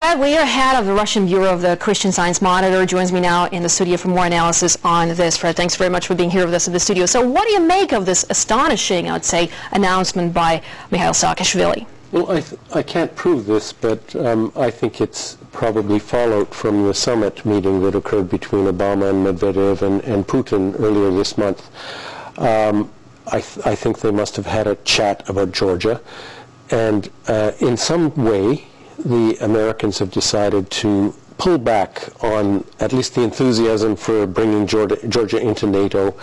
Fred, we are head of the Russian Bureau of the Christian Science Monitor. Joins me now in the studio for more analysis on this. Fred, thanks very much for being here with us in the studio. So what do you make of this astonishing, I would say, announcement by Mikhail Saakashvili? Well, I can't prove this, but I think it's probably fallout from the summit meeting that occurred between Obama and Medvedev and Putin earlier this month. I think they must have had a chat about Georgia, and in some way the Americans have decided to pull back on at least the enthusiasm for bringing Georgia into NATO.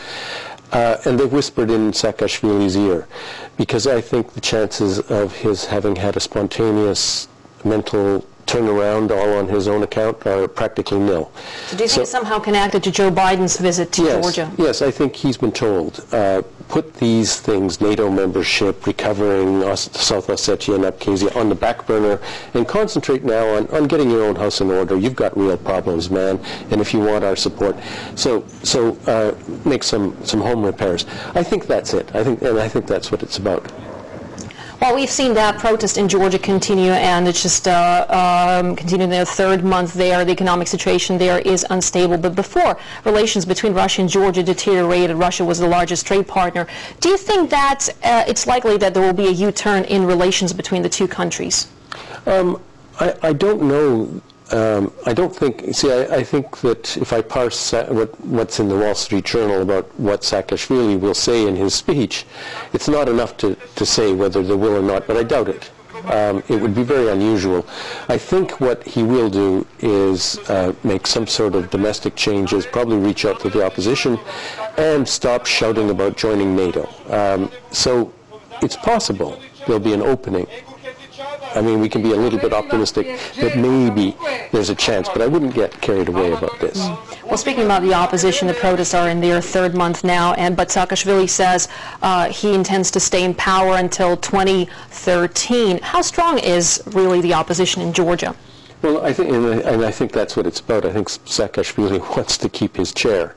And they've whispered in Saakashvili's ear, because I think the chances of his having had a spontaneous mental turnaround all on his own account are practically nil. So do you think it's somehow connected to Joe Biden's visit to Georgia? Yes, I think he's been told, put these things, NATO membership, recovering South Ossetia and Abkhazia, on the back burner, and concentrate now on getting your own house in order. You've got real problems, man, and if you want our support, so make some home repairs. I think that's it. I think that's what it's about. Well, we've seen that protest in Georgia continue, and it's just continuing their third month there. The economic situation there is unstable. But before relations between Russia and Georgia deteriorated, Russia was the largest trade partner. Do you think that it's likely that there will be a U-turn in relations between the two countries? I don't know. I don't think, I think that if I parse what's in the Wall Street Journal about what Saakashvili will say in his speech, it's not enough to say whether there will or not, but I doubt it. It would be very unusual. I think what he will do is make some sort of domestic changes, probably reach out to the opposition, and stop shouting about joining NATO. So it's possible there'll be an opening. I mean, we can be a little bit optimistic that maybe there's a chance, but I wouldn't get carried away about this. Well, speaking about the opposition, the protests are in their third month now, but Saakashvili says he intends to stay in power until 2013. How strong is really the opposition in Georgia? Well, I think, and I think that's what it's about. I think Saakashvili wants to keep his chair,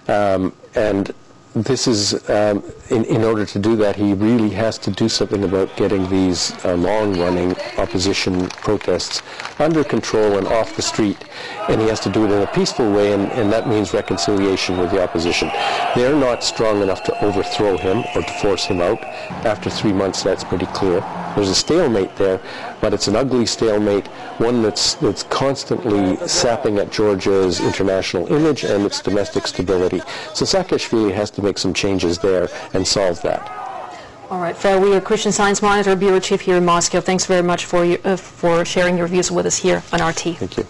and this is, in order to do that, he really has to do something about getting these long-running opposition protests under control and off the street. And he has to do it in a peaceful way, and that means reconciliation with the opposition. They're not strong enough to overthrow him or to force him out. After 3 months, that's pretty clear. There's a stalemate there, but it's an ugly stalemate, one that's constantly sapping at Georgia's international image and its domestic stability. So Saakashvili has to make some changes there and solve that. All right, Fred, we are Christian Science Monitor Bureau Chief here in Moscow. Thanks very much for sharing your views with us here on RT. Thank you.